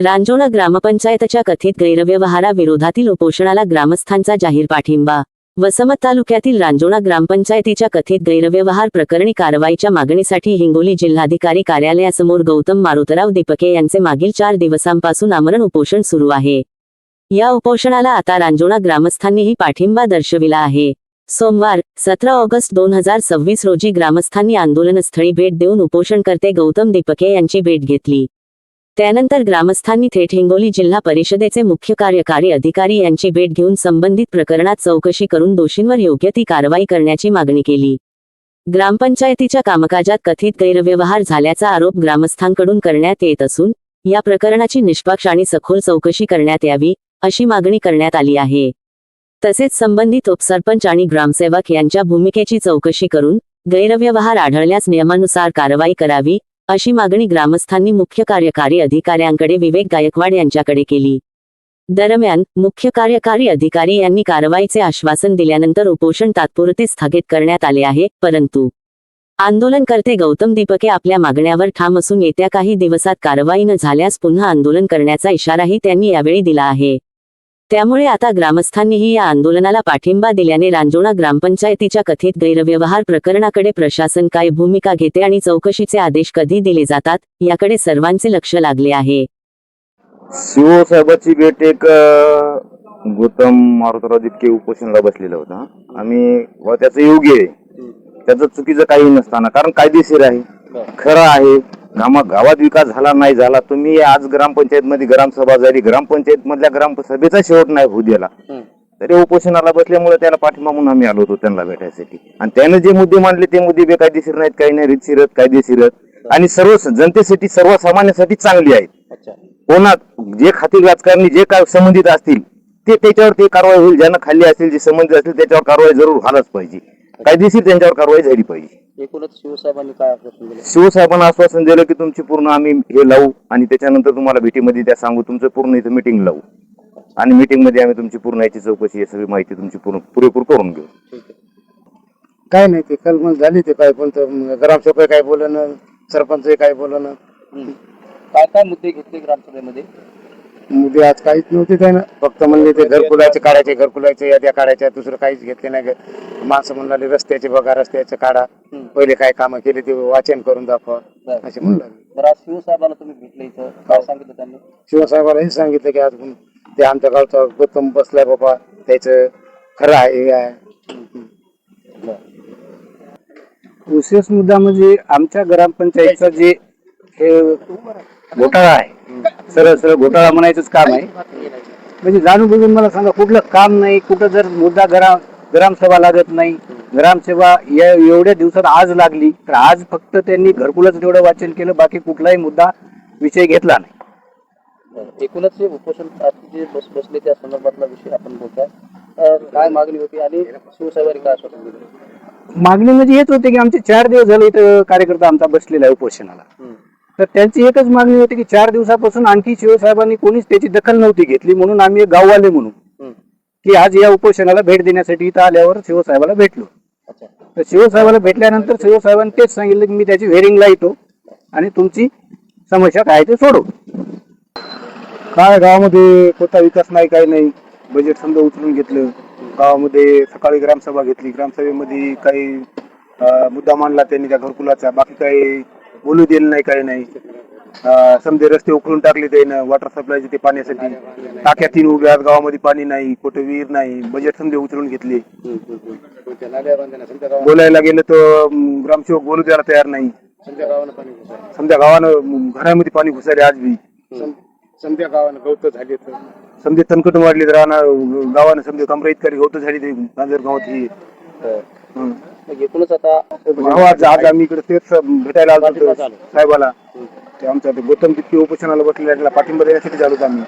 रांजोणा ग्रामपंचायतच्या कथित गैरव्यवहाराविरोधातील उपोषणाला ग्रामस्थांचा जाहीर पाठिंबा। वसमत तालुक्यातील रांजोणा ग्रामपंचायतीच्या कथित गैरव्यवहार प्रकरणी कारवाईच्या मागणीसाठी हिंगोली जिल्हाधिकारी कार्यालयासमोर गौतम मारुतराव दीपके यांचे मागील 4 दिवसांपासून आमरण उपोषण सुरू आहे। या उपोषणाला आता रांजोणा ग्रामस्थांनीही पाठिंबा दर्शविला आहे। सोमवार 17 ऑगस्ट 2026 रोजी ग्रामस्थांनी आंदोलनस्थळी भेट देऊन उपोषणकर्ते गौतम दीपके यांची भेट घेतली। त्यानंतर ग्रामस्थांनी थेट हिंगोली जिल्हा परिषदेचे मुख्य कार्यकारी अधिकारी यांची भेट घेऊन संबंधित प्रकरणात चौकशी करून दोषींवर योग्य ती कारवाई करण्याची मागणी केली। ग्रामपंचायतीच्या कामकाजात कथित गैरव्यवहार झाल्याचा आरोप ग्रामस्थांकडून करण्यात येत असून या प्रकरणाची निष्पक्ष आणि सखोल चौकशी करण्यात यावी अशी मागणी करण्यात आली आहे। तसेच संबंधित उपसरपंच आणि ग्रामसेवक यांच्या भूमिकेची चौकशी करून गैरव्यवहार आढळल्यास नियमानुसार कारवाई करावी अशी मागणी ग्रामस्थांनी मुख्य कार्यकारी अधिकाऱ्यांकडे विवेक गायकवाड यांच्याकडे केली। दरम्यान मुख्य कार्यकारी अधिकारी यांनी कारवाईचे आश्वासन दिल्यानंतर उपोषण तात्पुरते स्थगित करण्यात आले आहे, परंतु आंदोलनकर्ते गौतम दीपके आपल्या मागण्यावर ठाम असून येत्या काही दिवसात कारवाई न झाल्यास पुन्हा आंदोलन करण्याचा इशाराही त्यांनी यावेळी दिला आहे। त्यामुळे आता ग्रामस्थांनीही या आंदोलनाला पाठिंबा दिल्याने रांजोणा ग्रामपंचायतीच्या कथित गैरव्यवहार प्रकरणाकडे प्रशासन काय भूमिका घेते आणि चौकशीचे आदेश कधी दिले जातात याकडे सर्वांचे लक्ष लागले आहे। सीओ साहेबांची भेट एक गौतम मारुतराव दीपके उपोषणाला बसलेला होता। आम्ही त्याचं योग्य आहे, त्याचं चुकीचं काही नसताना, कारण कायदेशीर आहे, खरं आहे। गावात विकास झाला नाही झाला, तुम्ही आज ग्रामपंचायत मध्ये ग्रामसभा झाली, ग्रामपंचायत मधल्या ग्रामसभेचा शेवट नाही होऊ दिला तरी उपोषणाला बसल्यामुळे त्याला पाठिंबा म्हणून आम्ही आलो होतो त्यांना भेटायसाठी। आणि त्याने जे मुद्दे मांडले ते मुद्दे बेकायदेशीर नाहीत, काही नाही, रीतशीर कायदेशीर आणि सर्व जनतेसाठी सर्वसामान्यांसाठी चांगली आहेत। कोणा जे खातील राजकारणी जे काय संबंधित असतील ते त्याच्यावर ते कारवाई होईल, ज्यांना खाल्ली असतील जे संबंधित असतील त्याच्यावर कारवाई जरूर व्हायलाच पाहिजे, कायदेशीर त्यांच्यावर कारवाई झाली पाहिजे। एकूणच शिवसाहेबांनी काय आश्वासन दिलं? शिवसाहेबांना आश्वासन दिलं की तुमची पूर्ण आम्ही हे लावू आणि त्याच्यानंतर तुम्हाला भेटीमध्ये त्या सांगू, तुमचं पूर्ण इथं मीटिंग लावू आणि मीटिंग मध्ये आम्ही तुमची पूर्ण याची चौकशी ही सगळी माहिती तुमची पुरेपूर करून घेऊ। काय नाही, ते कलमल झाली, ते काय बोलतो ग्रामसेवक काय बोलणं, सरपंच काय बोलणं, काय काय मुद्दे घेतले ग्रामसभेमध्ये? मुद्दे आज काहीच नव्हते त्यानं, फक्त म्हणले ते घरकुलाचे याद्या काढायच्या, दुसरं काहीच घेतले नाही। माणसं म्हणाले रस्त्याचे बघा, रस्त्याचे काढा, पहिले काय कामं केले ते वाचन करून दाखवा असे म्हणलं। तर आज शिवसाहेबांना तुम्ही भेटले, इथं काय सांगितलं त्यांनी? शिवसाहेबांना हे सांगितलं की आज ते आमच्या गावचा गौतम बसलाय बाबा, त्याचं खरं आहे हे आहे। विशेष मुद्दा म्हणजे आमच्या ग्रामपंचायतचा जे हे घोटाळा आहे, सरळ सरळ घोटाळा म्हणायचंच काम आहे। म्हणजे जाणून बुजून मला सांगा, कुठलं काम नाही, कुठं जर मुद्दा ग्रामसभा लागत नाही, ग्रामसभा एवढ्या दिवसात आज लागली तर आज फक्त त्यांनी घरकुलाचं तेवढं वाचन केलं, बाकी कुठलाही मुद्दा विषय घेतला नाही। एकूणच हे उपोषण जे बसले त्या संदर्भातला विषय आपण बोलताय, काय मागणी होती आणि शिवसाहेबांनी काय आश्वासन दिलं? मागणी म्हणजे हेच होते की आमचे 4 दिवस झाले इथं कार्यकर्ता आमचा बसलेला आहे उपोषणाला, तर त्यांची एकच मागणी होती की 4 दिवसापासून आणखी शिवसाहेबांनी कोणीच त्याची दखल नव्हती घेतली, म्हणून आम्ही गाववाले म्हणून की आज या उपोषणाला भेट देण्यासाठी इथं आल्यावर शिवसाहेबाला भेटलो। तर शिवसाहेबाला भेटल्यानंतर शिवसाहेबांनी तेच सांगितलं की मी त्याची हेअरिंगला येतो आणि तुमची समस्या काय ते सोडू। काय गावामध्ये कोणता विकास नाही, काही नाही, बजेट समजा उचलून घेतलं। गावामध्ये सकाळी ग्रामसभा घेतली, ग्रामसभेमध्ये काही मुद्दा मांडला त्यांनी त्या घरकुलाचा, बाकी काही बोलू दिलं नाही, काही नाही। समजे रस्ते उकळून टाकले त्यानं, वॉटर सप्लायचे ते पाण्यासाठी, टाक्या 3 उभ्या, गावामध्ये पाणी नाही, कुठे विहीर नाही, बजेट समजे उचलून घेतले। बोलायला गेलं तर ग्रामसेवक बोलू द्यायला तयार नाही, समजा गावानं घरामध्ये पाणी घुसायले, आज बी समजा गावानं गवत झाली, समजे तणकट वाढली, राहणार गावानं समजा कमरा इतकारी गवत झाली ते गांजर गावात ही। एकूणच आता आज आम्ही इकडे तेच भेटायला आलो साहेबाला, ते आमच्या गौतम दीपके उपोषणाला बसलेल्या पाठिंबा देण्यासाठी आलो आम्ही।